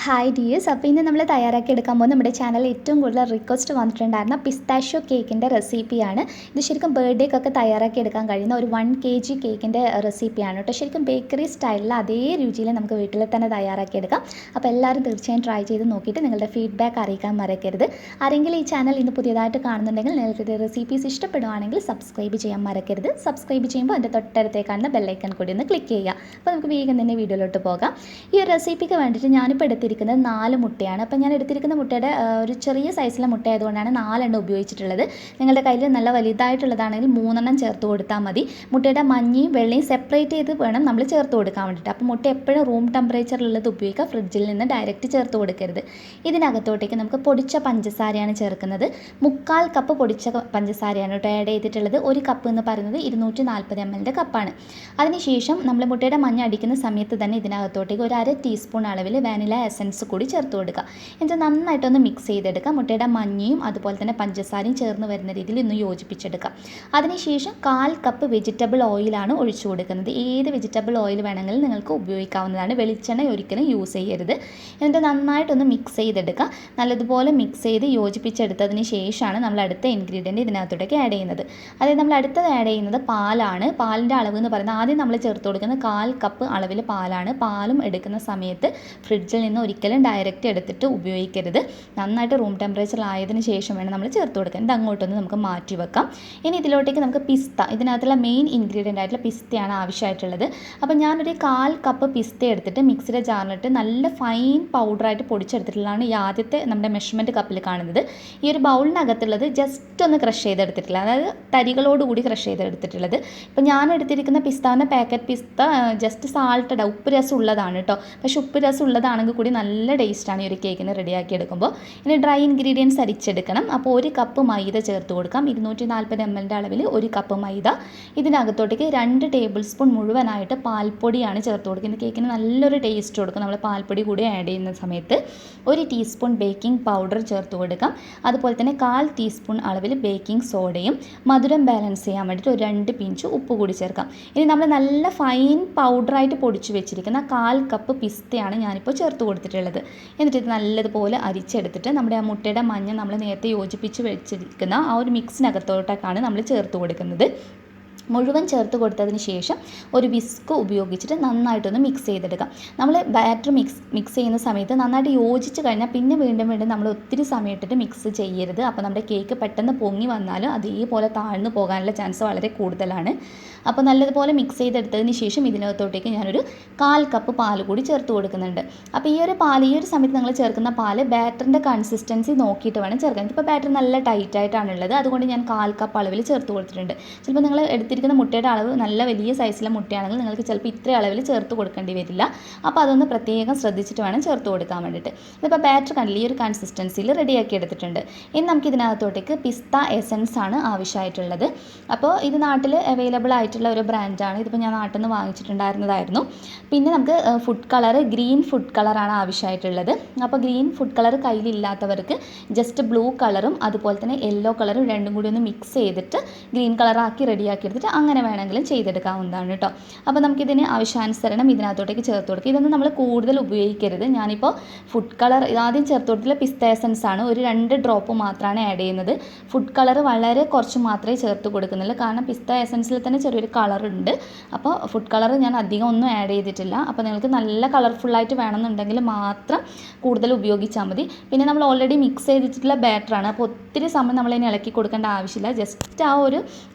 Hi dears. അപ്പോൾ ഇന്ന് നമ്മൾ തയ്യാറാക്കി എടുക്കാൻ പോകുന്ന നമ്മുടെ ചാനലിൽ ഏറ്റവും കൂടുതൽ റിക്വസ്റ്റ് വന്നിട്ടുണ്ടായിരുന്ന പിസ്താഷ്യോ കേക്കിൻ്റെ റെസിപ്പിയാണ്. ഇത് ശരിക്കും ബർത്ത്ഡേക്കൊക്കെ തയ്യാറാക്കി എടുക്കാൻ കഴിയുന്ന ഒരു 1 kg കേക്കിൻ്റെ റെസിപ്പിയാണ് കേട്ടോ. ശരിക്കും ബേക്കറി സ്റ്റൈലിൽ അതേ രുചിയിൽ നമുക്ക് വീട്ടിൽ തന്നെ തയ്യാറാക്കി എടുക്കാം. അപ്പോൾ എല്ലാവരും തീർച്ചയായും ട്രൈ ചെയ്ത് നോക്കിയിട്ട് നിങ്ങളുടെ ഫീഡ്ബാക്ക് അറിയിക്കാൻ മറക്കരുത്. ആരെങ്കിലും ഈ ചാനൽ ഇന്ന് പുതിയതായിട്ട് കാണുന്നുണ്ടെങ്കിൽ നിങ്ങൾക്ക് റെസിപ്പീസ് ഇഷ്ടപ്പെടുവാണെങ്കിൽ സബ്സ്ക്രൈബ് ചെയ്യാൻ മറക്കരുത്. സബ്സ്ക്രൈബ് ചെയ്യുമ്പോൾ അതിൻ്റെ തൊട്ടടുത്തേ കാണുന്ന ബെല്ലൈക്കൺ കൂടി ഒന്ന് ക്ലിക്ക് ചെയ്യുക. അപ്പോൾ നമുക്ക് വേഗം തന്നെ വീഡിയോയിലോട്ട് പോകാം. ഈ ഒരു റെസിപ്പിക്ക് വേണ്ടിയിട്ട് ഞാനിപ്പോൾ എടുത്തിരിക്കുന്നത് 4 മുട്ടയാണ്. അപ്പോൾ ഞാൻ എടുത്തിരിക്കുന്ന മുട്ടയുടെ ഒരു ചെറിയ സൈസിലെ മുട്ട ആയതുകൊണ്ടാണ് 4 എണ്ണം ഉപയോഗിച്ചിട്ടുള്ളത്. നിങ്ങളുടെ കയ്യിൽ നല്ല വലുതായിട്ടുള്ളതാണെങ്കിൽ 3 എണ്ണം ചേർത്ത് കൊടുത്താൽ മതി. മുട്ടയുടെ മഞ്ഞയും വെള്ളയും സെപ്പറേറ്റ് ചെയ്ത് വേണം നമ്മൾ ചേർത്ത് കൊടുക്കാൻ വേണ്ടിയിട്ട്. അപ്പോൾ മുട്ട എപ്പോഴും റൂം ടെമ്പറേച്ചറിലുള്ളത് ഉപയോഗിക്കുക, ഫ്രിഡ്ജിൽ നിന്ന് ഡയറക്റ്റ് ചേർത്ത് കൊടുക്കരുത്. ഇതിനകത്തോട്ടേക്ക് നമുക്ക് പൊടിച്ച പഞ്ചസാരയാണ് ചേർക്കുന്നത്. 1/4 കപ്പ് പൊടിച്ച പഞ്ചസാരയാണ് കേട്ടോ ആഡ് ചെയ്തിട്ടുള്ളത്. 1 കപ്പ് എന്ന് പറയുന്നത് 240 ml കപ്പാണ്. അതിനുശേഷം നമ്മൾ മുട്ടയുടെ മഞ്ഞ അടിക്കുന്ന സമയത്ത് തന്നെ ഇതിനകത്തോട്ടേക്ക് ഒരു 1/2 ടീസ്പൂൺ അളവിൽ വാനില എസൻസ് കൂടി ചേർത്ത് കൊടുക്കുക. എന്നിട്ട് നന്നായിട്ടൊന്ന് മിക്സ് ചെയ്തെടുക്കുക. മുട്ടയുടെ മഞ്ഞയും അതുപോലെ തന്നെ പഞ്ചസാരയും ചേർന്ന് വരുന്ന രീതിയിൽ ഒന്ന് യോജിപ്പിച്ചെടുക്കുക. അതിനുശേഷം 1/4 കപ്പ് വെജിറ്റബിൾ ഓയിലാണ് ഒഴിച്ചു കൊടുക്കുന്നത്. ഏത് വെജിറ്റബിൾ ഓയിൽ വേണമെങ്കിലും നിങ്ങൾക്ക് ഉപയോഗിക്കാവുന്നതാണ്. വെളിച്ചെണ്ണ ഒരിക്കലും യൂസ് ചെയ്യരുത്. എന്നിട്ട് നന്നായിട്ടൊന്ന് മിക്സ് ചെയ്തെടുക്കുക. നല്ലതുപോലെ മിക്സ് ചെയ്ത് യോജിപ്പിച്ചെടുത്തതിന് ശേഷമാണ് നമ്മൾ അടുത്ത ഇൻഗ്രീഡിയൻറ്റ് ഇതിനകത്തോട്ടേക്ക് ആഡ് ചെയ്യുന്നത്. അതായത് നമ്മൾ അടുത്തത് ആഡ് ചെയ്യുന്നത് പാലാണ്. പാലിൻ്റെ അളവ് എന്ന് പറയുന്നത് ആദ്യം നമ്മൾ ചേർത്ത് കൊടുക്കുന്നത് 1/4 കപ്പ് അളവിൽ പാലാണ്. പാലും എടുക്കുന്ന സമയത്ത് ഫ്രിഡ്ജിൽ നിന്ന് ഒരിക്കലും ഡയറക്റ്റ് എടുത്തിട്ട് ഉപയോഗിക്കരുത്. നന്നായിട്ട് റൂം ടെമ്പറേച്ചറിലായതിനു ശേഷം വേണം നമ്മൾ ചേർത്ത് കൊടുക്കാൻ. ഇത് അങ്ങോട്ടൊന്ന് നമുക്ക് മാറ്റി വെക്കാം. ഇനി ഇതിലോട്ടേക്ക് നമുക്ക് പിസ്ത, ഇതിനകത്തുള്ള മെയിൻ ഇൻഗ്രീഡിയൻ്റ് ആയിട്ടുള്ള പിസ്തയാണ് ആവശ്യമായിട്ടുള്ളത്. അപ്പോൾ ഞാനൊരു 1/4 കപ്പ് പിസ്ത എടുത്തിട്ട് മിക്സിയുടെ ജാറിലിട്ട് നല്ല ഫൈൻ പൗഡറായിട്ട് പൊടിച്ചെടുത്തിട്ടുള്ളതാണ് ഈ ആദ്യത്തെ നമ്മുടെ മെഷർമെൻറ്റ് കപ്പിൽ കാണുന്നത്. ഈ ഒരു ബൗളിനകത്തുള്ളത് ജസ്റ്റ് ഒന്ന് ക്രഷ് ചെയ്തെടുത്തിട്ടില്ല, അതായത് തരികളോടുകൂടി ക്രഷ് ചെയ്തെടുത്തിട്ടുള്ളത്. ഇപ്പോൾ ഞാൻ എടുത്തിരിക്കുന്ന പിസ്താവിൻ്റെ പാക്കറ്റ് പിസ്ത ജസ്റ്റ് സാൾട്ടഡ്, ഉപ്പ് രസം ഉള്ളതാണ് കേട്ടോ. പക്ഷേ ഉപ്പ് രസം ഉള്ളതാണെങ്കിൽ കൂടി നല്ല ടേസ്റ്റാണ് ഈ ഒരു കേക്കിന് റെഡിയാക്കി എടുക്കുമ്പോൾ. ഇനി ഡ്രൈ ഇൻഗ്രീഡിയൻസ് അരിച്ചെടുക്കണം. അപ്പോൾ 1 കപ്പ് മൈദ ചേർത്ത് കൊടുക്കാം. 240 ml അളവിൽ 1 കപ്പ് മൈദ. ഇതിനകത്തോട്ടേക്ക് 2 ടേബിൾ സ്പൂൺ മുഴുവനായിട്ട് പാൽപ്പൊടിയാണ് ചേർത്ത് കൊടുക്കുന്നത്. കേക്കിന് നല്ലൊരു ടേസ്റ്റ് കൊടുക്കും നമ്മൾ പാൽപ്പൊടി കൂടി ആഡ് ചെയ്യുന്ന സമയത്ത്. 1 ടീസ്പൂൺ ബേക്കിംഗ് പൗഡർ ചേർത്ത് കൊടുക്കാം. അതുപോലെ തന്നെ 1/4 ടീസ്പൂൺ അളവിൽ ബേക്കിംഗ് സോഡയും മധുരം ബാലൻസ് ചെയ്യാൻ വേണ്ടിയിട്ട് ഒരു 2 പിഞ്ച് ഉപ്പ് കൂടി ചേർക്കാം. ഇനി നമ്മൾ നല്ല ഫൈൻ പൗഡറായിട്ട് പൊടിച്ച് വെച്ചിരിക്കുന്ന 1/4 കപ്പ് പിസ്തയാണ് ഞാനിപ്പോൾ ചേർത്ത് കൊടുത്തിട്ടുള്ളത്. എന്നിട്ട് ഇത് നല്ലതുപോലെ അരിച്ചെടുത്തിട്ട് നമ്മുടെ ആ മുട്ടയുടെ മഞ്ഞ നമ്മൾ നേരത്തെ യോജിപ്പിച്ച് വെച്ചിരിക്കുന്ന ആ ഒരു മിക്സിനകത്തോട്ടേക്കാണ് നമ്മൾ ചേർത്ത് കൊടുക്കുന്നത്. മുഴുവൻ ചേർത്ത് കൊടുത്തതിന് ശേഷം ഒരു വിസ്ക് ഉപയോഗിച്ചിട്ട് നന്നായിട്ടൊന്ന് മിക്സ് ചെയ്തെടുക്കാം. നമ്മൾ ബാറ്റർ മിക്സ് ചെയ്യുന്ന സമയത്ത് നന്നായിട്ട് യോജിച്ച് കഴിഞ്ഞാൽ പിന്നെ വീണ്ടും നമ്മൾ ഒത്തിരി സമയം ഇട്ടിട്ട് മിക്സ് ചെയ്യരുത്. അപ്പോൾ നമ്മുടെ കേക്ക് പെട്ടെന്ന് പൊങ്ങി വന്നാലും അതേപോലെ താഴ്ന്നു പോകാനുള്ള ചാൻസ് വളരെ കൂടുതലാണ്. അപ്പോൾ നല്ലതുപോലെ മിക്സ് ചെയ്തെടുത്തതിന് ശേഷം ഇതിനകത്തോട്ടേക്ക് ഞാനൊരു 1/4 കപ്പ് പാൽ കൂടി ചേർത്ത് കൊടുക്കുന്നുണ്ട്. അപ്പോൾ ഈ ഒരു സമയത്ത് നിങ്ങൾ ചേർക്കുന്ന പാല് ബാറ്ററിൻ്റെ കൺസിസ്റ്റൻസി നോക്കിയിട്ട് വേണം ചേർക്കാൻ. ഇപ്പോൾ ബാറ്റർ നല്ല ടൈറ്റായിട്ടാണുള്ളത്, അതുകൊണ്ട് ഞാൻ 1/4 കപ്പ് അളവിൽ ചേർത്ത് കൊടുത്തിട്ടുണ്ട്. ചിലപ്പോൾ നിങ്ങൾ എടുത്തിരിക്കുന്ന മുട്ടയുടെ അളവ് നല്ല വലിയ സൈസിലെ മുട്ടയാണെങ്കിൽ നിങ്ങൾക്ക് ചിലപ്പോൾ ഇത്ര അളവിൽ ചേർത്ത് കൊടുക്കേണ്ടി വരില്ല. അപ്പോൾ അതൊന്ന് പ്രത്യേകം ശ്രദ്ധിച്ചിട്ട് വേണം ചേർത്ത് കൊടുക്കാൻ വേണ്ടിയിട്ട്. ഇതിപ്പോൾ ബാറ്റർ കണ്ടില്ല, ഈ ഒരു കൺസിസ്റ്റൻസിയിൽ റെഡിയാക്കി എടുത്തിട്ടുണ്ട്. ഇനി നമുക്ക് ഇതിനകത്തോട്ടേക്ക് പിസ്ത എസൻസ് ആണ് ആവശ്യമായിട്ടുള്ളത്. അപ്പോൾ ഇത് നാട്ടിൽ അവൈലബിൾ ആയിട്ടുള്ള ഒരു ബ്രാൻഡാണ്. ഇതിപ്പോൾ ഞാൻ നാട്ടിൽ നിന്ന് വാങ്ങിച്ചിട്ടുണ്ടായിരുന്നതായിരുന്നു. പിന്നെ നമുക്ക് ഫുഡ് കളർ, ഗ്രീൻ ഫുഡ് കളറാണ് ആവശ്യമായിട്ടുള്ളത്. അപ്പോൾ ഗ്രീൻ ഫുഡ് കളർ കയ്യിലില്ലാത്തവർക്ക് ജസ്റ്റ് ബ്ലൂ കളറും അതുപോലെ തന്നെ യെല്ലോ കളറും രണ്ടും കൂടി ഒന്ന് മിക്സ് ചെയ്തിട്ട് ഗ്രീൻ കളറാക്കി റെഡിയാക്കി എടുത്തിട്ട് അങ്ങനെ വേണമെങ്കിലും ചെയ്തെടുക്കാവുന്നതാണ് കേട്ടോ. അപ്പോൾ നമുക്കിതിന് ആവശ്യാനുസരണം ഇതിനകത്തോട്ടേക്ക് ചേർത്ത് കൊടുക്കുക. ഇതൊന്നും നമ്മൾ കൂടുതൽ ഉപയോഗിക്കരുത്. ഞാനിപ്പോൾ ഫുഡ് കളർ ആദ്യം ചേർത്ത് കൊടുത്തില്ല, പിസ്ത എസൻസ് ആണ്, ഒരു 2 ഡ്രോപ്പ് മാത്രമാണ് ആഡ് ചെയ്യുന്നത്. ഫുഡ് കളർ വളരെ കുറച്ച് മാത്രമേ ചേർത്ത് കൊടുക്കുന്നുള്ളൂ, കാരണം പിസ്ത എസൻസിൽ തന്നെ ചെറിയൊരു കളറുണ്ട്. അപ്പോൾ ഫുഡ് കളർ ഞാൻ അധികം ഒന്നും ആഡ് ചെയ്തിട്ടില്ല. അപ്പോൾ നിങ്ങൾക്ക് നല്ല കളർഫുള്ളായിട്ട് വേണമെന്നുണ്ടെങ്കിൽ മാത്രം കൂടുതൽ ഉപയോഗിച്ചാൽ മതി. പിന്നെ നമ്മൾ ഓൾറെഡി മിക്സ് ചെയ്തിട്ടുള്ള ബാറ്ററാണ്, അപ്പോൾ ഒത്തിരി സമയം നമ്മളിനി ഇളക്കി കൊടുക്കേണ്ട ആവശ്യമില്ല. ജസ്റ്റ് ആ ഒരു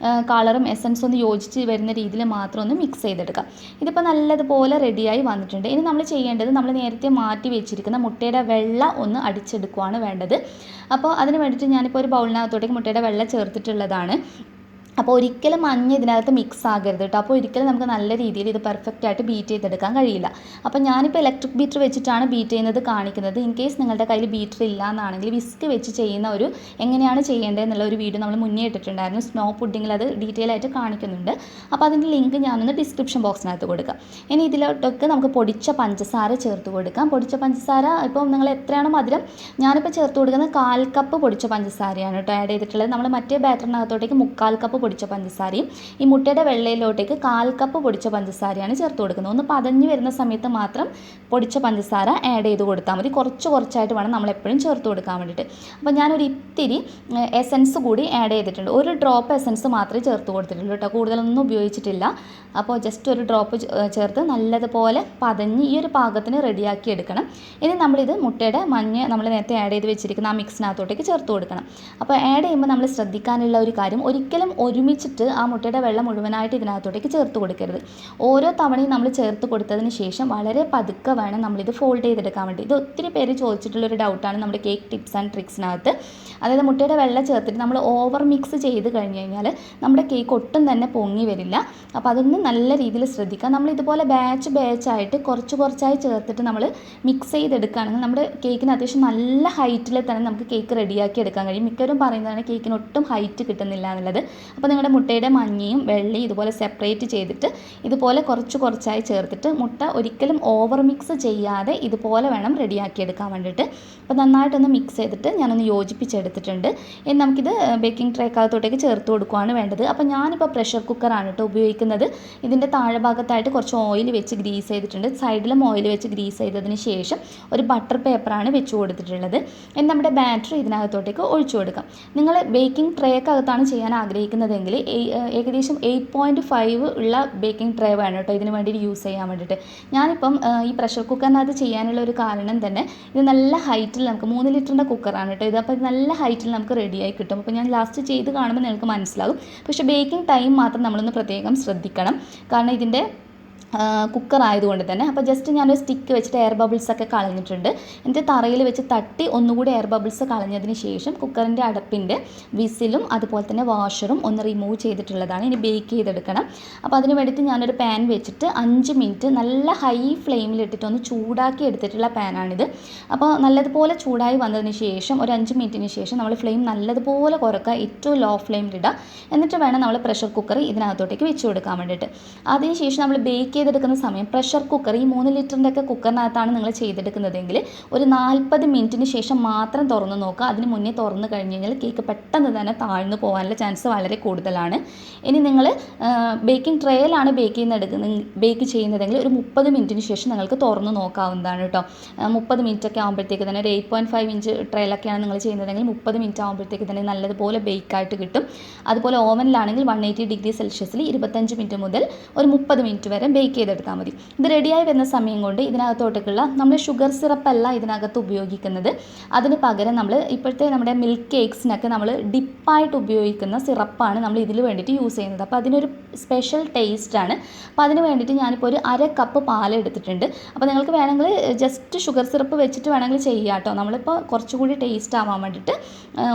കളറും എസൻസും ഒന്ന് യോജിച്ച് വരുന്ന രീതിയിൽ മാത്രം ഒന്ന് മിക്സ് ചെയ്തെടുക്കാം. ഇതിപ്പോൾ നല്ലതുപോലെ റെഡിയായി വന്നിട്ടുണ്ട്. ഇനി നമ്മൾ ചെയ്യേണ്ടത് നമ്മൾ നേരത്തെ മാറ്റി വെച്ചിരിക്കുന്ന മുട്ടയുടെ വെള്ള ഒന്ന് അടിച്ചെടുക്കുകയാണ് വേണ്ടത്. അപ്പോൾ അതിന് വേണ്ടിയിട്ട് ഞാനിപ്പോൾ ഒരു ബൗളിനകത്തോട്ടേക്ക് മുട്ടയുടെ വെള്ള ചേർത്തിട്ടുള്ളതാണ്. അപ്പോൾ ഒരിക്കലും മഞ്ഞ ഇതിനകത്ത് മിക്സ് ആകരുത് കേട്ടോ. അപ്പോൾ ഒരിക്കലും നമുക്ക് നല്ല രീതിയിൽ ഇത് പെർഫെക്റ്റ് ആയിട്ട് ബീറ്റ് ചെയ്തെടുക്കാൻ കഴിയില്ല. അപ്പോൾ ഞാനിപ്പോൾ ഇലക്ട്രിക് ബീറ്റർ വെച്ചിട്ടാണ് ബീറ്റ് ചെയ്യുന്നത് കാണിക്കുന്നത്. ഇൻ കേസ് നിങ്ങളുടെ കയ്യിൽ ബീറ്റർ ഇല്ല എന്നാണെങ്കിൽ വിസ്ക് വെച്ച് ചെയ്യുന്ന ഒരു എങ്ങനെയാണ് ചെയ്യേണ്ടത് എന്നുള്ള ഒരു വീഡിയോ നമ്മൾ മുന്നേ ഇട്ടിട്ടുണ്ടായിരുന്നു. സ്നോ പുഡിങ്ങിൽ അത് ഡീറ്റെയിൽ ആയിട്ട് കാണിക്കുന്നുണ്ട്. അപ്പോൾ അതിൻ്റെ ലിങ്ക് ഞാനൊന്ന് ഡിസ്ക്രിപ്ഷൻ ബോക്സിനകത്ത് കൊടുക്കാം. ഇനി ഇതിലോട്ടൊക്കെ നമുക്ക് പൊടിച്ച പഞ്ചസാര ചേർത്ത് കൊടുക്കാം. പൊടിച്ച പഞ്ചസാര ഇപ്പോൾ നിങ്ങൾ എത്രയാണോ മധുരം, ഞാനിപ്പോൾ ചേർത്ത് കൊടുക്കുന്നത് 1/4 കപ്പ് പൊടിച്ച പഞ്ചസാരയാണ് കേട്ടോ ആഡ് ചെയ്തിട്ടുള്ളത്. നമ്മൾ മറ്റേ ബാറ്ററിനകത്തോട്ടേക്ക് 1/4 കപ്പ് പൊടിച്ച പഞ്ചസാരയും ഈ മുട്ടയുടെ വെള്ളയിലോട്ടേക്ക് 1/4 കപ്പ് പൊടിച്ച പഞ്ചസാരയാണ് ചേർത്ത് കൊടുക്കുന്നത്. ഒന്ന് പതഞ്ഞ് വരുന്ന സമയത്ത് മാത്രം പൊടിച്ച പഞ്ചസാര ആഡ് ചെയ്ത് കൊടുത്താൽ മതി. കുറച്ചായിട്ട് വേണം നമ്മളെപ്പോഴും ചേർത്ത് കൊടുക്കാൻ വേണ്ടിയിട്ട്. അപ്പോൾ ഞാനൊരു ഇത്തിരി എസൻസ് കൂടി ആഡ് ചെയ്തിട്ടുണ്ട്. ഒരു ഡ്രോപ്പ് എസൻസ് മാത്രമേ ചേർത്ത് കൊടുത്തിട്ടുള്ളൂ കേട്ടോ, കൂടുതലൊന്നും ഉപയോഗിച്ചിട്ടില്ല. അപ്പോൾ ജസ്റ്റ് ഒരു ഡ്രോപ്പ് ചേർത്ത് നല്ലതുപോലെ പതഞ്ഞ് ഈ ഒരു പാകത്തിന് റെഡിയാക്കി എടുക്കണം. ഇനി നമ്മളിത് മുട്ടയുടെ മഞ്ഞ നമ്മൾ നേരത്തെ ആഡ് ചെയ്ത് വെച്ചിരിക്കുന്ന ആ മിക്സിനകത്തോട്ടേക്ക് ചേർത്ത് കൊടുക്കണം. അപ്പോൾ ആഡ് ചെയ്യുമ്പോൾ നമ്മൾ ശ്രദ്ധിക്കാനുള്ള ഒരു കാര്യം, ഒരിക്കലും ഒരുമിച്ചിട്ട് ആ മുട്ടയുടെ വെള്ളം മുഴുവനായിട്ട് ഇതിനകത്തോട്ടേക്ക് ചേർത്ത് കൊടുക്കരുത്. ഓരോ തവണയും നമ്മൾ ചേർത്ത് കൊടുത്തതിന് ശേഷം വളരെ പതുക്കെ വേണം നമ്മളിത് ഫോൾഡ് ചെയ്തെടുക്കാൻ വേണ്ടി. ഇത് ഒത്തിരി പേര് ചോദിച്ചിട്ടുള്ളൊരു ഡൗട്ടാണ് നമ്മുടെ കേക്ക് ടിപ്സ് ആൻഡ് ട്രിക്സിനകത്ത്. അതായത് മുട്ടയുടെ വെള്ളം ചേർത്തിട്ട് നമ്മൾ ഓവർ മിക്സ് ചെയ്ത് കഴിഞ്ഞ് കഴിഞ്ഞാൽ നമ്മുടെ കേക്ക് ഒട്ടും തന്നെ പൊങ്ങി വരില്ല. അപ്പോൾ അതൊന്ന് നല്ല രീതിയിൽ ശ്രദ്ധിക്കുക. നമ്മൾ ഇതുപോലെ ബാച്ചായിട്ട് കുറച്ചായി ചേർത്തിട്ട് നമ്മൾ മിക്സ് ചെയ്തെടുക്കുകയാണെങ്കിൽ നമ്മുടെ കേക്കിന് അത്യാവശ്യം നല്ല ഹൈറ്റിൽ തന്നെ നമുക്ക് കേക്ക് റെഡിയാക്കി എടുക്കാൻ കഴിയും. മിക്കവരും പറയുന്നതാണ് കേക്കിന് ഒട്ടും ഹൈറ്റ് കിട്ടുന്നില്ല എന്നുള്ളത്. അപ്പോൾ നിങ്ങളുടെ മുട്ടയുടെ മഞ്ഞയും വെള്ളയും ഇതുപോലെ സെപ്പറേറ്റ് ചെയ്തിട്ട് ഇതുപോലെ കുറച്ചായി ചേർത്തിട്ട് മുട്ട ഒരിക്കലും ഓവർ മിക്സ് ചെയ്യാതെ ഇതുപോലെ വേണം റെഡിയാക്കി എടുക്കാൻ വേണ്ടിയിട്ട്. അപ്പോൾ നന്നായിട്ടൊന്ന് മിക്സ് ചെയ്തിട്ട് ഞാനൊന്ന് യോജിപ്പിച്ചെടുത്തിട്ടുണ്ട്. ഇനി നമുക്കിത് ബേക്കിംഗ് ട്രേക്കകത്തോട്ടേക്ക് ചേർത്ത് കൊടുക്കുകയാണ് വേണ്ടത്. അപ്പോൾ ഞാനിപ്പോൾ പ്രഷർ കുക്കറാണ് കേട്ടോ ഉപയോഗിക്കുന്നത്. ഇതിൻ്റെ താഴെ ഭാഗത്തായിട്ട് കുറച്ച് ഓയിൽ വെച്ച് ഗ്രീസ് ചെയ്തിട്ടുണ്ട്. സൈഡിലും ഓയിൽ വെച്ച് ഗ്രീസ് ചെയ്തതിന് ശേഷം ഒരു ബട്ടർ പേപ്പറാണ് വെച്ച് കൊടുത്തിട്ടുള്ളത്. ഇനി നമ്മുടെ ബാറ്റർ ഇതിനകത്തോട്ടേക്ക് ഒഴിച്ചു കൊടുക്കാം. നിങ്ങൾ ബേക്കിംഗ് ട്രേക്കകത്താണ് ചെയ്യാൻ ആഗ്രഹിക്കുന്നതെങ്കിൽ ഏകദേശം 8.5 ഉള്ള ബേക്കിംഗ് ട്രേ വേണം കേട്ടോ ഇതിന് വേണ്ടി യൂസ് ചെയ്യാൻ വേണ്ടിയിട്ട്. ഞാനിപ്പം ഈ പ്രഷർ കുക്കറിനകത്ത് ചെയ്യാനുള്ള ഒരു കാരണം തന്നെ ഇത് നല്ല ഹൈറ്റിൽ നമുക്ക് 3 ലിറ്ററിൻ്റെ കുക്കറാണ് കേട്ടോ ഇത്. അപ്പോൾ നല്ല ഹൈറ്റിൽ നമുക്ക് റെഡിയായി കിട്ടും. അപ്പോൾ ഞാൻ ലാസ്റ്റ് ചെയ്ത് കാണുമ്പോൾ നിങ്ങൾക്ക് മനസ്സിലാകും. പക്ഷേ ബേക്കിംഗ് ടൈം മാത്രം നമ്മളൊന്ന് പ്രത്യേകം ശ്രദ്ധിക്കണം. കാരണം ഇതിൻ്റെ കുക്കർ ആയതുകൊണ്ട് തന്നെ. അപ്പോൾ ജസ്റ്റ് ഞാനൊരു സ്റ്റിക്ക് വെച്ചിട്ട് എയർ ബബിൾസൊക്കെ കളഞ്ഞിട്ടുണ്ട്. എന്നിട്ട് തറയിൽ വെച്ച് തട്ടി ഒന്നുകൂടി എയർ ബബിൾസ് കളഞ്ഞതിന് ശേഷം കുക്കറിൻ്റെ അടപ്പിൻ്റെ വിസിലും അതുപോലെ തന്നെ വാഷറും ഒന്ന് റിമൂവ് ചെയ്തിട്ടുള്ളതാണ്. ഇനി ബേക്ക് ചെയ്തെടുക്കണം. അപ്പോൾ അതിന് വേണ്ടിയിട്ട് ഞാനൊരു പാൻ വെച്ചിട്ട് 5 മിനിറ്റ് നല്ല ഹൈ ഫ്ലെയിമിലിട്ടിട്ട് ഒന്ന് ചൂടാക്കി എടുത്തിട്ടുള്ള പാനാണിത്. അപ്പോൾ നല്ലതുപോലെ ചൂടായി വന്നതിന് ശേഷം ഒരു 5 മിനിറ്റിന് ശേഷം നമ്മൾ ഫ്ലെയിം നല്ലതുപോലെ കുറക്കുക, ഏറ്റവും ലോ ഫ്ലെയിമിലിടുക. എന്നിട്ട് വേണം നമ്മൾ പ്രഷർ കുക്കർ ഇതിനകത്തോട്ടേക്ക് വെച്ച് കൊടുക്കാൻ വേണ്ടിയിട്ട്. അതിനുശേഷം നമ്മൾ ബേക്ക് ചെയ്തെടുക്കുന്ന സമയം പ്രഷർ കുക്കർ ഈ 3 ലിറ്ററിൻ്റെ ഒക്കെ കുക്കറിനകത്താണ് നിങ്ങൾ ചെയ്തെടുക്കുന്നതെങ്കിൽ ഒരു 40 മിനിറ്റിന് ശേഷം മാത്രം തുറന്ന് നോക്കുക. അതിന് മുന്നേ തുറന്ന് കഴിഞ്ഞ് കഴിഞ്ഞാൽ കേക്ക് പെട്ടെന്ന് തന്നെ താഴ്ന്നു പോകാനുള്ള ചാൻസ് വളരെ കൂടുതലാണ്. ഇനി നിങ്ങൾ ബേക്കിംഗ് ട്രേയിലാണ് ബേക്ക് ചെയ്യുന്നതെങ്കിൽ ഒരു 30 മിനിറ്റിന് ശേഷം നിങ്ങൾക്ക് തുറന്ന് നോക്കാവുന്നതാണ് കേട്ടോ. 30 മിനിറ്റ് ഒക്കെ ആകുമ്പോഴത്തേക്ക് തന്നെ ഒരു 8.5 ഇഞ്ച് ട്രേയിലൊക്കെയാണ് നിങ്ങൾ ചെയ്യുന്നതെങ്കിൽ 30 മിനിറ്റ് ആകുമ്പോഴത്തേക്ക് തന്നെ നല്ലതുപോലെ ബേക്കായിട്ട് കിട്ടും. അതുപോലെ ഓവനിലാണെങ്കിൽ 180 ഡിഗ്രി സെൽഷ്യസിൽ 25 മിനിറ്റ് മുതൽ ഒരു 30 മിനിറ്റ് വരെ ബേക്ക് ചെയ്തെടുത്താൽ മതി. ഇത് റെഡിയായി വരുന്ന സമയം കൊണ്ട് ഇതിനകത്തോട്ടേക്കുള്ള നമ്മൾ ഷുഗർ സിറപ്പല്ല ഇതിനകത്ത് ഉപയോഗിക്കുന്നത്. അതിന് പകരം നമ്മൾ ഇപ്പോഴത്തെ നമ്മുടെ മിൽക്ക് കേക്ക്സിനൊക്കെ നമ്മൾ ഡിപ്പായിട്ട് ഉപയോഗിക്കുന്ന സിറപ്പാണ് നമ്മൾ ഇതിൽ വേണ്ടിയിട്ട് യൂസ് ചെയ്യുന്നത്. അപ്പോൾ അതിനൊരു സ്പെഷ്യൽ ടേസ്റ്റാണ്. അപ്പോൾ അതിന് വേണ്ടിയിട്ട് ഞാനിപ്പോൾ ഒരു 1/2 കപ്പ് പാൽ എടുത്തിട്ടുണ്ട്. അപ്പോൾ നിങ്ങൾക്ക് വേണമെങ്കിൽ ജസ്റ്റ് ഷുഗർ സിറപ്പ് വെച്ചിട്ട് വേണമെങ്കിൽ ചെയ്യാം കേട്ടോ. നമ്മളിപ്പോൾ കുറച്ചുകൂടി ടേസ്റ്റ് ആവാൻ വേണ്ടിയിട്ട്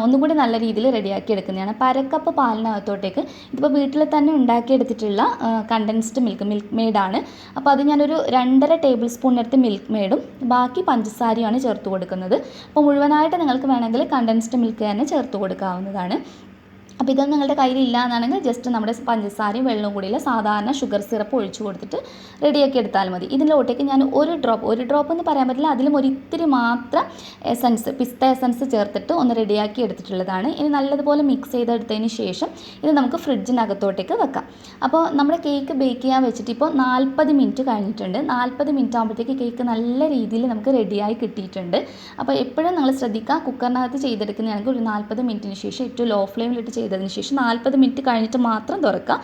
ഒന്നുകൂടി നല്ല രീതിയിൽ റെഡിയാക്കി എടുക്കുന്നതാണ്. അപ്പോൾ 1/2 കപ്പ് പാലിനകത്തോട്ടേക്ക് ഇതിപ്പോൾ വീട്ടിൽ തന്നെ ഉണ്ടാക്കിയെടുത്തിട്ടുള്ള കണ്ടൻസ്ഡ് മിൽക്ക് മെയ്ഡാണ്. അപ്പോൾ അത് ഞാനൊരു 2.5 ടേബിൾ സ്പൂണിനടുത്ത് മിൽക്ക് മെയ്ഡും ബാക്കി പഞ്ചസാരയാണ് ചേർത്ത് കൊടുക്കുന്നത്. അപ്പോൾ മുഴുവനായിട്ട് നിങ്ങൾക്ക് വേണമെങ്കിൽ കണ്ടൻസ്ഡ് മിൽക്ക് തന്നെ ചേർത്ത് കൊടുക്കാവുന്നതാണ്. അപ്പോൾ ഇതൊന്നും നിങ്ങളുടെ കയ്യിലില്ല എന്നാണെങ്കിൽ ജസ്റ്റ് നമ്മുടെ പഞ്ചസാരയും വെള്ളവും കൂടിയുള്ള സാധാരണ ഷുഗർ സിറപ്പ് ഒഴിച്ചു കൊടുത്തിട്ട് റെഡിയാക്കി എടുത്താൽ മതി. ഇതിലോട്ടേക്ക് ഞാൻ ഒരു ഡ്രോപ്പ് എന്ന് പറയാൻ പറ്റില്ല, അതിലും ഒരിത്തിരി മാത്രം എസൻസ്, പിസ്ത എസൻസ് ചേർത്തിട്ട് ഒന്ന് റെഡിയാക്കി എടുത്തിട്ടുള്ളതാണ്. ഇനി നല്ലതുപോലെ മിക്സ് ചെയ്തെടുത്തതിന് ശേഷം ഇത് നമുക്ക് ഫ്രിഡ്ജിനകത്തോട്ടേക്ക് വെക്കാം. അപ്പോൾ നമ്മുടെ കേക്ക് ബേക്ക് ചെയ്യാൻ വെച്ചിട്ട് ഇപ്പോൾ 40 മിനിറ്റ് കഴിഞ്ഞിട്ടുണ്ട്. 40 മിനിറ്റ് ആകുമ്പോഴത്തേക്ക് കേക്ക് നല്ല രീതിയിൽ നമുക്ക് റെഡിയായി കിട്ടിയിട്ടുണ്ട്. അപ്പോൾ എപ്പോഴും നിങ്ങൾ ശ്രദ്ധിക്കുക, കുക്കറിനകത്ത് ചെയ്തെടുക്കുന്നതാണെങ്കിൽ ഒരു 40 മിനിറ്റിന് ശേഷം ഏറ്റവും ലോ ഫ്ലെയിമിലിട്ട് ചെയ്തതിന് ശേഷം 40 മിനിറ്റ് കഴിഞ്ഞിട്ട് മാത്രം തുറക്കുക.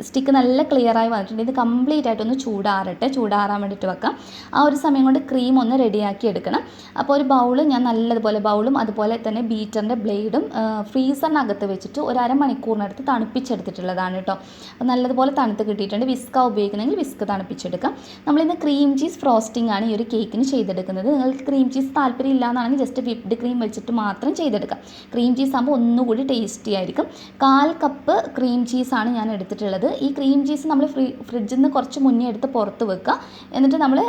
സ്റ്റിക്ക് നല്ല ക്ലിയറായി വന്നിട്ടുണ്ട്. ഇത് കംപ്ലീറ്റ് ആയിട്ടൊന്ന് ചൂടാറാൻ വേണ്ടിയിട്ട് വെക്കാം. ആ ഒരു സമയം കൊണ്ട് ക്രീം ഒന്ന് റെഡിയാക്കി എടുക്കണം. അപ്പോൾ ഒരു ബൗള് ഞാൻ നല്ലതുപോലെ ബൗളും അതുപോലെ തന്നെ ബീറ്ററിൻ്റെ ബ്ലേഡും ഫ്രീസറിനകത്ത് വെച്ചിട്ട് ഒരു അരമണിക്കൂറിനടുത്ത് തണുപ്പിച്ചെടുത്തിട്ടുള്ളതാണ് കേട്ടോ. അപ്പോൾ നല്ലതുപോലെ തണുത്ത് കിട്ടിയിട്ടുണ്ട്. വിസ്ക ഉപയോഗിക്കണമെങ്കിൽ വിസ്ക് തണുപ്പിച്ചെടുക്കാം. നമ്മളിന്ന് ക്രീം ചീസ് ഫ്രോസ്റ്റിംഗ് ആണ് ഈ ഒരു കേക്കിന് ചെയ്തെടുക്കുന്നത്. നിങ്ങൾക്ക് ക്രീം ചീസ് താല്പര്യം ഇല്ല എന്നാണെങ്കിൽ ജസ്റ്റ് വിപ്ഡ് ക്രീം വെച്ചിട്ട് മാത്രം ചെയ്തെടുക്കാം. ക്രീം ചീസ് ആകുമ്പോൾ ഒന്നുകൂടി ടേസ്റ്റി ആയിരിക്കും. 1/4 കപ്പ് ക്രീം ചീസാണ് ഞാൻ എടുത്തിട്ടുള്ളത്. ഈ ക്രീം ചീസ് നമ്മൾ ഫ്രിഡ്ജിൽ നിന്ന് കുറച്ച് മുന്നേ എടുത്ത് പുറത്ത് വെക്കുക. എന്നിട്ട് നമ്മൾ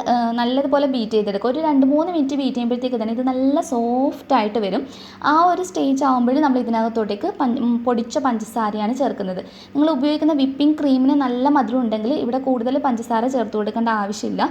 നല്ലതുപോലെ ബീറ്റ് ചെയ്തെടുക്കുക. ഒരു 2-3 മിനിറ്റ് ബീറ്റ് ചെയ്യുമ്പോഴത്തേക്ക് തന്നെ ഇത് നല്ല സോഫ്റ്റായിട്ട് വരും. ആ ഒരു സ്റ്റേജ് ആകുമ്പോൾ നമ്മൾ ഇതിനകത്തോട്ടേക്ക് പൊടിച്ച പഞ്ചസാരയാണ് ചേർക്കുന്നത്. നിങ്ങൾ ഉപയോഗിക്കുന്ന വിപ്പിംഗ് ക്രീമിന് നല്ല മധുരം ഉണ്ടെങ്കിൽ ഇവിടെ കൂടുതൽ പഞ്ചസാര ചേർത്ത് കൊടുക്കേണ്ട ആവശ്യമില്ല.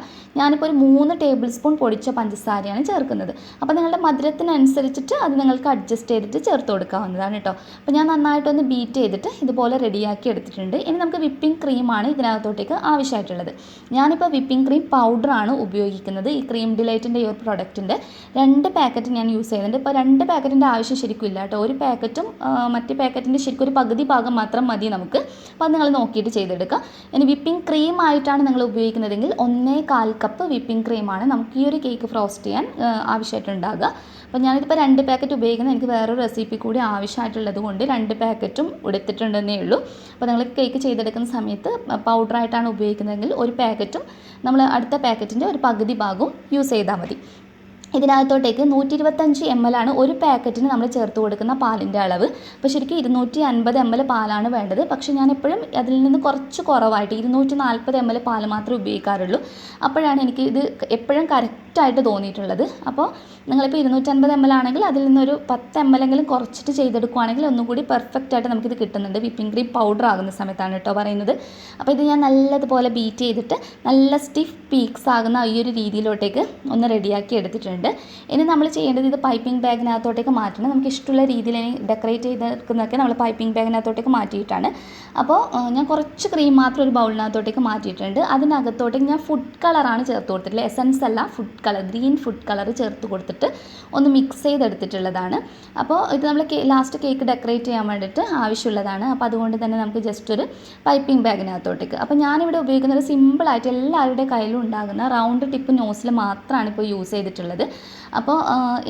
ഞാനിപ്പോൾ ഒരു 3 ടേബിൾ സ്പൂൺ പൊടിച്ച പഞ്ചസാരയാണ് ചേർക്കുന്നത്. അപ്പോൾ നിങ്ങളുടെ മധുരത്തിനനുസരിച്ചിട്ട് അത് നിങ്ങൾക്ക് അഡ്ജസ്റ്റ് ചെയ്തിട്ട് ചേർത്ത് കൊടുക്കാവുന്നതാണ് കേട്ടോ. അപ്പോൾ ഞാൻ നന്നായി നന്നായിട്ടൊന്ന് ബീറ്റ് ചെയ്തിട്ട് ഇതുപോലെ റെഡിയാക്കി എടുത്തിട്ടുണ്ട്. ഇനി നമുക്ക് വിപ്പിംഗ് ക്രീമാണ് ഇതിനകത്തോട്ടേക്ക് ആവശ്യമായിട്ടുള്ളത്. ഞാനിപ്പോൾ വിപ്പിംഗ് ക്രീം പൗഡറാണ് ഉപയോഗിക്കുന്നത്. ഈ ക്രീം ഡിലൈറ്റിൻ്റെ ഈ ഒരു പ്രൊഡക്റ്റിൻ്റെ 2 പാക്കറ്റ് ഞാൻ യൂസ് ചെയ്യുന്നുണ്ട്. ഇപ്പോൾ 2 പാക്കറ്റിൻ്റെ ആവശ്യം ശരിക്കും ഇല്ല കേട്ടോ. ഒരു പാക്കറ്റും മറ്റേ പാക്കറ്റിൻ്റെ ശരിക്കും ഒരു പകുതി ഭാഗം മാത്രം മതി നമുക്ക്. അപ്പോൾ അത് നിങ്ങൾ നോക്കിയിട്ട് ചെയ്തെടുക്കുക. ഇനി വിപ്പിംഗ് ക്രീം ആയിട്ടാണ് നിങ്ങൾ ഉപയോഗിക്കുന്നതെങ്കിൽ 1/4 കപ്പ് വിപ്പിംഗ് ക്രീമാണ് നമുക്ക് ഈ ഒരു കേക്ക് ഫ്രോസ്റ്റ് ചെയ്യാൻ ആവശ്യമായിട്ടുണ്ടാകുക. അപ്പോൾ ഞാനിതിപ്പോൾ 2 പാക്കറ്റ് ഉപയോഗിക്കുന്നത് എനിക്ക് വേറൊരു റെസിപ്പി കൂടി ആവശ്യമായിട്ടുള്ളത് കൊണ്ട് 2 പാക്കറ്റും എടുത്തിട്ടുണ്ടെന്നേ ഉള്ളൂ. അപ്പോൾ നിങ്ങൾ കേക്ക് ചെയ്തെടുക്കുന്ന സമയത്ത് പൗഡറായിട്ടാണ് ഉപയോഗിക്കുന്നതെങ്കിൽ ഒരു പാക്കറ്റും നമ്മൾ അടുത്ത പാക്കറ്റിൻ്റെ ഒരു പകുതി ഭാഗവും യൂസ് ചെയ്താൽ മതി. ഇതിനകത്തോട്ടേക്ക് 125 ml ആണ് ഒരു പാക്കറ്റിന് നമ്മൾ ചേർത്ത് കൊടുക്കുന്ന പാലിൻ്റെ അളവ്. അപ്പോൾ ശരിക്കും 250 ml പാലാണ് വേണ്ടത്. പക്ഷേ ഞാൻ എപ്പോഴും അതിൽ നിന്ന് കുറച്ച് കുറവായിട്ട് 240 ml പാൽ മാത്രമേ ഉപയോഗിക്കാറുള്ളൂ. അപ്പോഴാണ് എനിക്ക് ഇത് എപ്പോഴും കറക്റ്റായിട്ട് തോന്നിയിട്ടുള്ളത്. അപ്പോൾ നിങ്ങളിപ്പോൾ 250 ml ആണെങ്കിൽ അതിൽ നിന്നൊരു 10 ml എങ്കിലും കുറച്ചിട്ട് ചെയ്തെടുക്കുകയാണെങ്കിൽ ഒന്നും കൂടി പെർഫെക്റ്റ് ആയിട്ട് നമുക്കിത് കിട്ടുന്നുണ്ട്. വിപ്പിംഗ് ക്രീം പൗഡർ ആകുന്ന സമയത്താണ് കേട്ടോ പറയുന്നത്. അപ്പോൾ ഇത് ഞാൻ നല്ലതുപോലെ ബീറ്റ് ചെയ്തിട്ട് നല്ല സ്റ്റിഫ് പീക്സ് ആകുന്ന ഈ ഒരു രീതിയിലോട്ടേക്ക് ഒന്ന് റെഡിയാക്കി എടുത്തിട്ടുണ്ട്. ഇനി നമ്മൾ ചെയ്യേണ്ടത് ഇത് പൈപ്പിംഗ് ബാഗിനകത്തോട്ടേക്ക് മാറ്റണം. നമുക്ക് ഇഷ്ടമുള്ള രീതിയിൽ ഡെക്കറേറ്റ് ചെയ്തെടുക്കുന്നതൊക്കെ നമ്മൾ പൈപ്പിംഗ് ബാഗിനകത്തോട്ടേക്ക് മാറ്റിയിട്ടാണ്. അപ്പോൾ ഞാൻ കുറച്ച് ക്രീം മാത്രം ഒരു ബൗളിനകത്തോട്ടേക്ക് മാറ്റിയിട്ടുണ്ട്. അതിനകത്തോട്ടേക്ക് ഞാൻ ഫുഡ് കളറാണ് ചേർത്ത് കൊടുത്തിട്ടുള്ളത്. എസൻസ് അല്ല, food colour, green food colour ചേർത്ത് കൊടുത്തിട്ട് ഒന്ന് മിക്സ് ചെയ്തെടുത്തിട്ടുള്ളതാണ്. അപ്പോൾ ഇത് നമ്മൾ ലാസ്റ്റ് കേക്ക് ഡെക്കറേറ്റ് ചെയ്യാൻ വേണ്ടിയിട്ട് ആവശ്യമുള്ളതാണ്. അപ്പോൾ അതുകൊണ്ട് തന്നെ നമുക്ക് ജസ്റ്റ് ഒരു പൈപ്പിംഗ് ബാഗിനകത്തോട്ടേക്ക്. അപ്പോൾ ഞാനിവിടെ ഉപയോഗിക്കുന്നത് സിമ്പിളായിട്ട് എല്ലാവരുടെ കയ്യിലും ഉണ്ടാകുന്ന റൗണ്ട് ടിപ്പ് നോസിൽ മാത്രമാണ് ഇപ്പോൾ യൂസ് ചെയ്തിട്ടുള്ളത്. അപ്പോൾ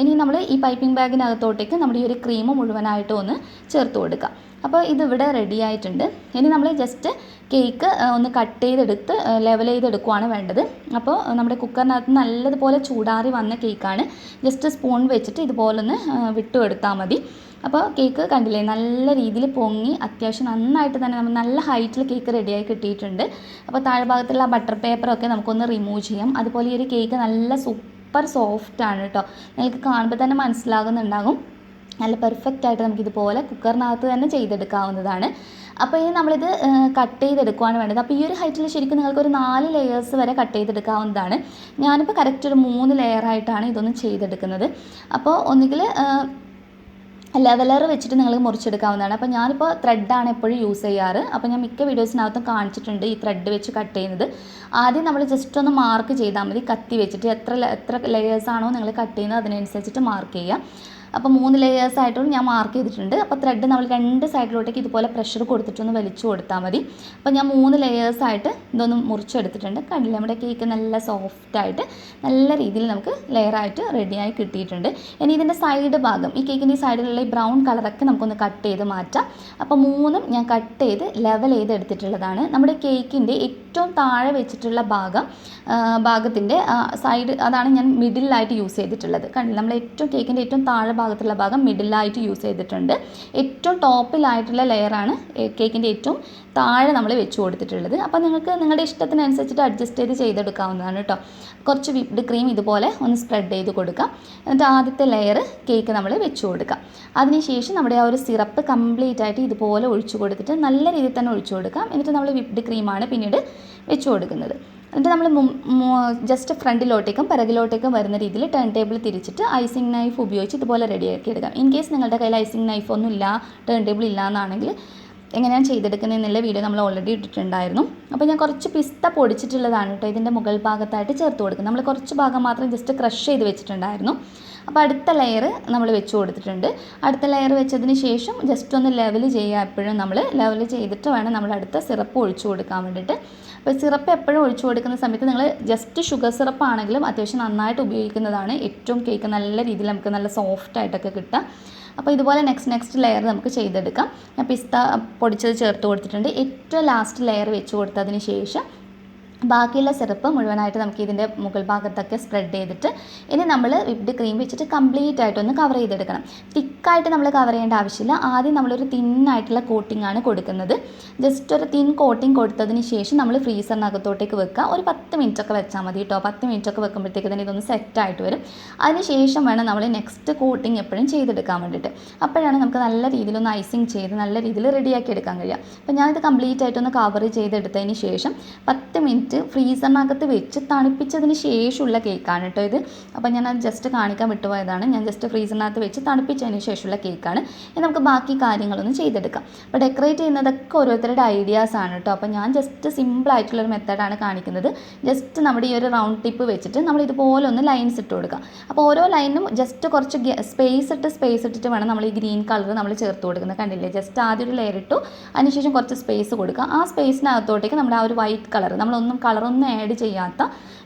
ഇനി നമ്മൾ ഈ പൈപ്പിംഗ് ബാഗിനകത്തോട്ടേക്ക് നമ്മുടെ ഈ ഒരു ക്രീം മുഴുവനായിട്ടും ഒന്ന് ചേർത്ത് കൊടുക്കാം. അപ്പോൾ ഇതിവിടെ റെഡി ആയിട്ടുണ്ട്. ഇനി നമ്മൾ ജസ്റ്റ് കേക്ക് ഒന്ന് കട്ട് ചെയ്തെടുത്ത് ലെവൽ ചെയ്തെടുക്കുകയാണ് വേണ്ടത്. അപ്പോൾ നമ്മുടെ കുക്കറിനകത്ത് നല്ലതുപോലെ ചൂടാറി വന്ന കേക്കാണ്. ജസ്റ്റ് സ്പൂൺ വെച്ചിട്ട് ഇതുപോലൊന്ന് വിട്ടുകൊടുത്താൽ മതി. അപ്പോൾ കേക്ക് കണ്ടില്ലേ, നല്ല രീതിയിൽ പൊങ്ങി അത്യാവശ്യം നന്നായിട്ട് തന്നെ നമ്മൾ നല്ല ഹൈറ്റിൽ കേക്ക് റെഡിയായി കിട്ടിയിട്ടുണ്ട്. അപ്പോൾ താഴ്ഭാഗത്തുള്ള ബട്ടർ പേപ്പറൊക്കെ നമുക്കൊന്ന് റിമൂവ് ചെയ്യാം. അതുപോലെ ഈ ഒരു കേക്ക് നല്ല സൂപ്പർ സോഫ്റ്റാണ് കേട്ടോ. നിങ്ങൾക്ക് കാണുമ്പോൾ തന്നെ മനസ്സിലാകുന്നുണ്ടാകും. നല്ല പെർഫെക്റ്റ് ആയിട്ട് നമുക്കിതുപോലെ കുക്കറിനകത്ത് തന്നെ ചെയ്തെടുക്കാവുന്നതാണ്. അപ്പോൾ ഇനി നമ്മളിത് കട്ട് ചെയ്തെടുക്കുകയാണ് വേണ്ടത്. അപ്പോൾ ഈ ഒരു ഹൈറ്റിൽ ശരിക്കും നിങ്ങൾക്കൊരു 4 ലെയേഴ്സ് വരെ കട്ട് ചെയ്തെടുക്കാവുന്നതാണ്. ഞാനിപ്പോൾ കറക്റ്റ് ഒരു 3 ലെയറായിട്ടാണ് ഇതൊന്നും ചെയ്തെടുക്കുന്നത്. അപ്പോൾ ഒന്നുകിൽ ലെവലർ വെച്ചിട്ട് നിങ്ങൾക്ക് മുറിച്ചെടുക്കാവുന്നതാണ്. അപ്പോൾ ഞാനിപ്പോൾ ത്രെഡാണ് എപ്പോഴും യൂസ് ചെയ്യാറ്. അപ്പോൾ ഞാൻ മിക്ക വീഡിയോസിനകത്തും കാണിച്ചിട്ടുണ്ട് ഈ ത്രെഡ് വെച്ച് കട്ട് ചെയ്യുന്നത്. ആദ്യം നമ്മൾ ജസ്റ്റ് ഒന്ന് മാർക്ക് ചെയ്താൽ മതി കത്തി വെച്ചിട്ട്. എത്ര ലെയേഴ്സാണോ നിങ്ങൾ കട്ട് ചെയ്യുന്നത് അതിനനുസരിച്ചിട്ട് മാർക്ക് ചെയ്യുക. അപ്പോൾ 3 ലെയേഴ്സായിട്ടും ഞാൻ മാർക്ക് ചെയ്തിട്ടുണ്ട്. അപ്പോൾ ത്രെഡ് നമ്മൾ 2 സൈഡിലോട്ടേക്ക് ഇതുപോലെ പ്രഷർ കൊടുത്തിട്ടൊന്ന് വലിച്ചു കൊടുത്താൽ മതി. അപ്പോൾ ഞാൻ 3 ലെയേഴ്സായിട്ട് ഇതൊന്ന് മുറിച്ചെടുത്തിട്ടുണ്ട്. കണ്ടില്ലേ, നമ്മുടെ കേക്ക് നല്ല സോഫ്റ്റായിട്ട് നല്ല രീതിയിൽ നമുക്ക് ലെയറായിട്ട് റെഡിയായി കിട്ടിയിട്ടുണ്ട്. ഇനി ഇതിൻ്റെ സൈഡ് ഭാഗം, ഈ കേക്കിൻ്റെ ഈ സൈഡിലുള്ള ഈ ബ്രൗൺ കളറൊക്കെ നമുക്കൊന്ന് കട്ട് ചെയ്ത് മാറ്റാം. അപ്പോൾ 3ഉം ഞാൻ കട്ട് ചെയ്ത് ലെവൽ ചെയ്ത് എടുത്തിട്ടുള്ളതാണ്. നമ്മുടെ കേക്കിൻ്റെ ഏറ്റവും താഴെ വെച്ചിട്ടുള്ള ഭാഗത്തിൻ്റെ സൈഡ്, അതാണ് ഞാൻ മിഡിലായിട്ട് യൂസ് ചെയ്തിട്ടുള്ളത്. കണ്ടില്ല, നമ്മൾ കേക്കിൻ്റെ ഏറ്റവും താഴെ ഭാഗത്തുള്ള ഭാഗം മിഡിലായിട്ട് യൂസ് ചെയ്തിട്ടുണ്ട്. ഏറ്റവും ടോപ്പിലായിട്ടുള്ള ലെയറാണ് കേക്കിൻ്റെ ഏറ്റവും താഴെ നമ്മൾ വെച്ച് കൊടുത്തിട്ടുള്ളത്. അപ്പോൾ നിങ്ങൾക്ക് നിങ്ങളുടെ ഇഷ്ടത്തിനനുസരിച്ചിട്ട് അഡ്ജസ്റ്റ് ചെയ്തെടുക്കാവുന്നതാണ് കേട്ടോ. കുറച്ച് വിപ്ഡ് ക്രീം ഇതുപോലെ ഒന്ന് സ്പ്രെഡ് ചെയ്ത് കൊടുക്കാം. എന്നിട്ട് ആദ്യത്തെ ലെയർ കേക്ക് നമ്മൾ വെച്ച് കൊടുക്കാം. അതിനുശേഷം നമ്മുടെ ആ ഒരു സിറപ്പ് കംപ്ലീറ്റ് ആയിട്ട് ഇതുപോലെ ഒഴിച്ചു കൊടുത്തിട്ട് നല്ല രീതിയിൽ തന്നെ ഒഴിച്ചു കൊടുക്കാം. എന്നിട്ട് നമ്മൾ വിപ്ഡ് ക്രീമാണ് പിന്നീട് വെച്ച് കൊടുക്കുന്നത്. എന്നിട്ട് നമ്മൾ ജസ്റ്റ് ഫ്രണ്ടിലോട്ടേക്കും പിറകിലോട്ടേക്കും വരുന്ന രീതിയിൽ ടേൺ ടേബിൾ തിരിച്ചിട്ട് ഐസിങ് നൈഫ് ഉപയോഗിച്ച് ഇതുപോലെ റെഡിയാക്കി എടുക്കാം. ഇൻ കേസ് നിങ്ങളുടെ കയ്യിൽ ഐസിങ് നൈഫൊന്നും ഇല്ല, ടേൺ ടേബിൾ ഇല്ല എന്നാണെങ്കിൽ എങ്ങനെയാണ് ചെയ്തെടുക്കുന്നതെന്നുള്ള വീഡിയോ നമ്മൾ ഓൾറെഡി ഇട്ടിട്ടുണ്ടായിരുന്നു. അപ്പോൾ ഞാൻ കുറച്ച് പിസ്ത പൊടിച്ചിട്ടുള്ളതാണ് കേട്ടോ ഇതിൻ്റെ മുകൾ ഭാഗത്തായിട്ട് ചേർത്ത് കൊടുക്കുന്നത്. നമ്മൾ കുറച്ച് ഭാഗം മാത്രം ജസ്റ്റ് ക്രഷ് ചെയ്ത് വെച്ചിട്ടുണ്ടായിരുന്നു. അപ്പോൾ അടുത്ത ലെയർ നമ്മൾ വെച്ച് കൊടുത്തിട്ടുണ്ട്. അടുത്ത ലെയർ വെച്ചതിന് ശേഷം ജസ്റ്റ് ഒന്ന് ലെവൽ ചെയ്യുക. എപ്പോഴും നമ്മൾ ലെവൽ ചെയ്തിട്ട് വേണം നമ്മൾ അടുത്ത സിറപ്പ് ഒഴിച്ചു കൊടുക്കാൻ വേണ്ടിയിട്ട്. അപ്പോൾ സിറപ്പ് എപ്പോഴും ഒഴിച്ചു കൊടുക്കുന്ന സമയത്ത് നിങ്ങൾ ജസ്റ്റ് ഷുഗർ സിറപ്പ് ആണെങ്കിലും അത്യാവശ്യം നന്നായിട്ട് ഉപയോഗിക്കുന്നതാണ് ഏറ്റവും കേക്ക് നല്ല രീതിയിൽ നമുക്ക് നല്ല സോഫ്റ്റായിട്ടൊക്കെ കിട്ടുക. അപ്പോൾ ഇതുപോലെ നെക്സ്റ്റ് ലെയർ നമുക്ക് ചെയ്തെടുക്കാം. ഞാൻ പിസ്ത പൊടിച്ചത് ചേർത്ത് കൊടുത്തിട്ടുണ്ട്. ഏറ്റവും ലാസ്റ്റ് ലെയർ വെച്ച് കൊടുത്തതിന് ശേഷം ബാക്കിയുള്ള സിറപ്പ് മുഴുവനായിട്ട് നമുക്ക് ഇതിൻ്റെ മുകൾ ഭാഗത്തൊക്കെ സ്പ്രെഡ് ചെയ്തിട്ട് ഇനി നമ്മൾ വിപ്ഡ് ക്രീം വെച്ചിട്ട് കംപ്ലീറ്റ് ആയിട്ടൊന്ന് കവർ ചെയ്തെടുക്കണം. തിക്കായിട്ട് നമ്മൾ കവർ ചെയ്യേണ്ട ആവശ്യമില്ല. ആദ്യം നമ്മളൊരു തിന്നായിട്ടുള്ള കോട്ടിംഗ് ആണ് കൊടുക്കുന്നത്. ജസ്റ്റ് ഒരു തിൻ കോട്ടിംഗ് കൊടുത്തതിന് ശേഷം നമ്മൾ ഫ്രീസറിനകത്തോട്ടേക്ക് വെക്കുക. ഒരു 10 മിനിറ്റൊക്കെ വെച്ചാൽ മതി കേട്ടോ. 10 മിനിറ്റൊക്കെ വെക്കുമ്പോഴത്തേക്ക് തന്നെ ഇതൊന്ന് സെറ്റായിട്ട് വരും. അതിന് ശേഷം വേണം നമ്മൾ നെക്സ്റ്റ് കോട്ടിംഗ് എപ്പോഴും ചെയ്തെടുക്കാൻ വേണ്ടിയിട്ട്. അപ്പോഴാണ് നമുക്ക് നല്ല രീതിയിലൊന്ന് ഐസിങ് ചെയ്ത് നല്ല രീതിയിൽ റെഡിയാക്കി എടുക്കാൻ കഴിയുക. അപ്പോൾ ഞാനിത് കംപ്ലീറ്റ് ആയിട്ടൊന്ന് കവർ ചെയ്തെടുത്തതിന് ശേഷം 10 മിനിറ്റ് കഴിഞ്ഞിട്ട് ഫ്രീസറിനകത്ത് വെച്ച് തണുപ്പിച്ചതിന് ശേഷമുള്ള കേക്കാണ് കേട്ടോ ഇത്. അപ്പോൾ ഞാനത് ജസ്റ്റ് കാണിക്കാൻ വിട്ടുപോയതാണ്. ഞാൻ ജസ്റ്റ് ഫ്രീസറിനകത്ത് വെച്ച് തണുപ്പിച്ചതിന് ശേഷമുള്ള കേക്കാണ്. ഇനി നമുക്ക് ബാക്കി കാര്യങ്ങളൊന്നും ചെയ്തെടുക്കാം. അപ്പോൾ ഡെക്കറേറ്റ് ചെയ്യുന്നതൊക്കെ ഓരോരുത്തരുടെ ഐഡിയാസ് ആണ് കേട്ടോ. അപ്പോൾ ഞാൻ ജസ്റ്റ് സിമ്പിളായിട്ടുള്ളൊരു മെത്തേഡാണ് കാണിക്കുന്നത്. ജസ്റ്റ് നമ്മുടെ ഈ ഒരു റൗണ്ട് ടിപ്പ് വെച്ചിട്ട് നമ്മൾ ഇതുപോലെ ഒന്ന് ലൈൻസ് ഇട്ട് കൊടുക്കാം. അപ്പോൾ ഓരോ ലൈനും ജസ്റ്റ് കുറച്ച് സ്പേസ് ഇട്ടിട്ട് വേണം നമ്മൾ ഈ ഗ്രീൻ കളർ നമ്മൾ ചേർത്ത് കൊടുക്കുന്നത്. കണ്ടില്ലേ, ജസ്റ്റ് ആദ്യം ഒരു ലെയർ ഇട്ടു, അതിനുശേഷം കുറച്ച് സ്പേസ് കൊടുക്കുക. ആ സ്പേസിനകത്തോട്ടേക്ക് നമ്മൾ ആ ഒരു വൈറ്റ് കളർ, കളറൊന്നും ആഡ് ചെയ്യാത്ത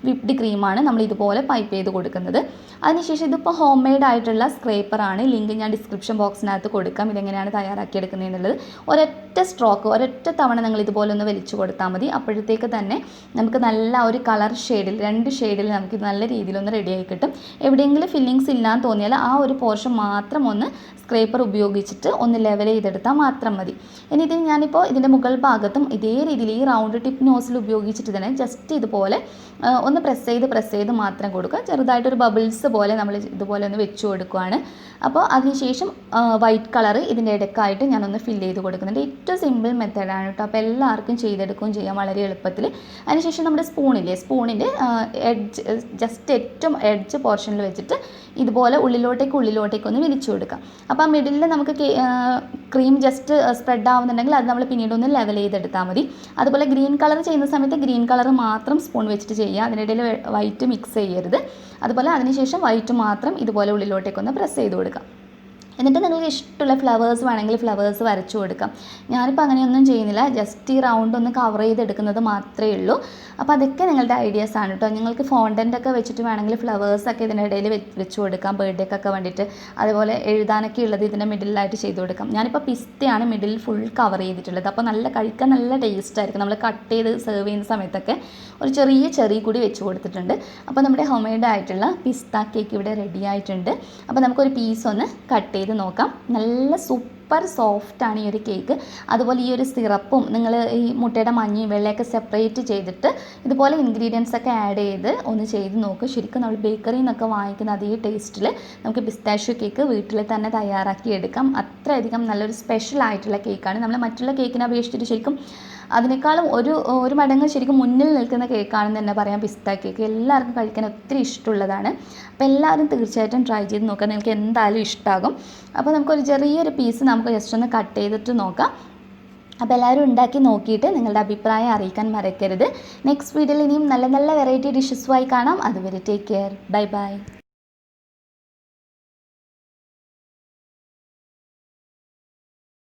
വിപ്ഡ് ക്രീമാണ് നമ്മൾ ഇതുപോലെ പൈപ്പ് ചെയ്ത് കൊടുക്കുന്നത്. അതിനുശേഷം ഇതിപ്പോൾ ഹോം മെയ്ഡ് ആയിട്ടുള്ള സ്ക്രേപ്പറാണ്. ലിങ്ക് ഞാൻ ഡിസ്ക്രിപ്ഷൻ ബോക്സിനകത്ത് കൊടുക്കാം, ഇതെങ്ങനെയാണ് തയ്യാറാക്കിയെടുക്കുന്നത് എന്നുള്ളത്. ഒരൊറ്റ തവണ നിങ്ങൾ ഇതുപോലെ ഒന്ന് വലിച്ചു കൊടുത്താൽ മതി. അപ്പോഴത്തേക്ക് തന്നെ നമുക്ക് നല്ല ഒരു കളർ ഷെയ്ഡിൽ, 2 ഷെയ്ഡിൽ നമുക്ക് നല്ല രീതിയിലൊന്ന് റെഡിയായി കിട്ടും. എവിടെയെങ്കിലും ഫില്ലിങ്സ് ഇല്ലാന്ന് തോന്നിയാൽ ആ ഒരു പോർഷൻ മാത്രം ഒന്ന് സ്ക്രേപ്പർ ഉപയോഗിച്ചിട്ട് ഒന്ന് ലെവൽ ചെയ്തെടുത്താൽ മാത്രം മതി. ഇനി ഇത് ഞാനിപ്പോൾ ഇതിൻ്റെ മുകൾ ഭാഗത്തും ഇതേ രീതിയിൽ ഈ റൗണ്ട് ടിപ്പ് നോസിൽ ഉപയോഗിച്ചിട്ട് തന്നെ ജസ്റ്റ് ഇതുപോലെ ഒന്ന് പ്രസ് ചെയ്ത് മാത്രം കൊടുക്കുക. ചെറുതായിട്ടൊരു ബബിൾസ് പോലെ നമ്മൾ ഇതുപോലെ ഒന്ന് വെച്ച് കൊടുക്കുകയാണ്. അപ്പോൾ അതിനുശേഷം വൈറ്റ് കളർ ഇതിൻ്റെ ഇടയ്ക്കായിട്ട് ഞാനൊന്ന് ഫില്ല് ചെയ്ത് കൊടുക്കുന്നുണ്ട്. ഏറ്റവും സിമ്പിൾ മെത്തേഡാണ് കേട്ടോ. അപ്പോൾ എല്ലാവർക്കും ചെയ്തെടുക്കുകയും ചെയ്യാം വളരെ എളുപ്പത്തിൽ. അതിനുശേഷം നമ്മുടെ സ്പൂണിൻ്റെ ജസ്റ്റ് ഏറ്റവും എഡ്ജ് പോർഷനിൽ വെച്ചിട്ട് ഇതുപോലെ ഉള്ളിലോട്ടേക്ക് ഒന്ന് വിരിച്ചു കൊടുക്കാം. അപ്പോൾ ആ മിഡിലിൽ നമുക്ക് ക്രീം ജസ്റ്റ് സ്പ്രെഡ് ആവുന്നുണ്ടെങ്കിൽ അത് നമ്മൾ പിന്നീട് ഒന്ന് ലെവൽ ചെയ്തെടുത്താൽ മതി. അതുപോലെ ഗ്രീൻ കളർ ചെയ്യുന്ന സമയത്ത് ഗ്രീൻ കളർ മാത്രം സ്പൂൺ വെച്ചിട്ട് ചെയ്യുക, അതിനിടയിൽ വൈറ്റ് മിക്സ് ചെയ്യരുത്. അതുപോലെ അതിനുശേഷം വൈറ്റ് മാത്രം ഇതുപോലെ ഉള്ളിലോട്ടേക്കൊന്ന് പ്രസ് ചെയ്ത് കൊടുക്കാം. എന്നിട്ട് നിങ്ങൾക്ക് ഇഷ്ടമുള്ള ഫ്ലവേഴ്സ് വേണമെങ്കിൽ ഫ്ലവേഴ്സ് വരച്ചു കൊടുക്കാം. ഞാനിപ്പോൾ അങ്ങനെയൊന്നും ചെയ്യുന്നില്ല, ജസ്റ്റ് ഈ റൗണ്ട് ഒന്ന് കവർ ചെയ്തെടുക്കുന്നത് മാത്രമേ ഉള്ളൂ. അപ്പോൾ അതൊക്കെ നിങ്ങളുടെ ഐഡിയാസ് ആണ് കേട്ടോ. നിങ്ങൾക്ക് ഫോണ്ടൻ്റൊക്കെ വെച്ചിട്ട് വേണമെങ്കിൽ ഫ്ലവേഴ്സൊക്കെ ഇതിനിടയിൽ വെച്ച് കൊടുക്കാം, ബർത്ത്ഡേക്കൊക്കെ വേണ്ടിയിട്ട്. അതുപോലെ എഴുതാനൊക്കെ ഉള്ളത് ഇതിൻ്റെ മിഡിലായിട്ട് ചെയ്ത് കൊടുക്കാം. ഞാനിപ്പോൾ പിസ്തയാണ് മിഡിൽ ഫുൾ കവർ ചെയ്തിട്ടുള്ളത്. അപ്പോൾ കഴിക്കാൻ നല്ല ടേസ്റ്റ് ആയിരിക്കും. നമ്മൾ കട്ട് ചെയ്ത് സെർവ് ചെയ്യുന്ന സമയത്തൊക്കെ ഒരു ചെറിയ കൂടി വെച്ച് കൊടുത്തിട്ടുണ്ട്. അപ്പോൾ നമ്മുടെ ഹോം മെയ്ഡ് ആയിട്ടുള്ള പിസ്ത കേക്ക് ഇവിടെ റെഡി ആയിട്ടുണ്ട്. അപ്പോൾ നമുക്കൊരു പീസ് ഒന്ന് കട്ട് ചെയ്ത് നോക്കാം. നല്ല സൂപ്പർ സോഫ്റ്റാണ് ഈ ഒരു കേക്ക്. അതുപോലെ ഈ ഒരു സിറപ്പും നിങ്ങൾ ഈ മുട്ടയുടെ മഞ്ഞയും വെള്ളയൊക്കെ സെപ്പറേറ്റ് ചെയ്തിട്ട് ഇതുപോലെ ഇൻഗ്രീഡിയൻസ് ഒക്കെ ആഡ് ചെയ്ത് ഒന്ന് ചെയ്ത് നോക്കുക. ശരിക്കും നമ്മൾ ബേക്കറിയിൽ നിന്നൊക്കെ വാങ്ങിക്കുന്ന അതേ ടേസ്റ്റിൽ നമുക്ക് പിസ്താഷ്യോ കേക്ക് വീട്ടിൽ തന്നെ തയ്യാറാക്കി എടുക്കാം. അത്രയധികം നല്ലൊരു സ്പെഷ്യൽ ആയിട്ടുള്ള കേക്കാണ്. നമ്മൾ മറ്റുള്ള കേക്കിനെ അപേക്ഷിച്ചിട്ട് ശരിക്കും അതിനേക്കാളും ഒരു മടങ്ങ് ശരിക്കും മുന്നിൽ നിൽക്കുന്ന കേക്കാണെന്ന് തന്നെ പറയാം പിസ്ത കേക്ക്. എല്ലാവർക്കും കഴിക്കാൻ ഒത്തിരി ഇഷ്ടമുള്ളതാണ്. അപ്പോൾ എല്ലാവരും തീർച്ചയായിട്ടും ട്രൈ ചെയ്ത് നോക്കുക, നിങ്ങൾക്ക് എന്തായാലും ഇഷ്ടമാകും. അപ്പോൾ നമുക്കൊരു ചെറിയൊരു പീസ് നമുക്ക് ജസ്റ്റ് ഒന്ന് കട്ട് ചെയ്തിട്ട് നോക്കാം. അപ്പോൾ എല്ലാവരും ഉണ്ടാക്കി നോക്കിയിട്ട് നിങ്ങളുടെ അഭിപ്രായം അറിയിക്കാൻ മറക്കരുത്. നെക്സ്റ്റ് വീഡിയോയിൽ ഇനിയും നല്ല വെറൈറ്റി ഡിഷസുമായി കാണാം. അതുവരെ ടേക്ക് കെയർ, ബൈ.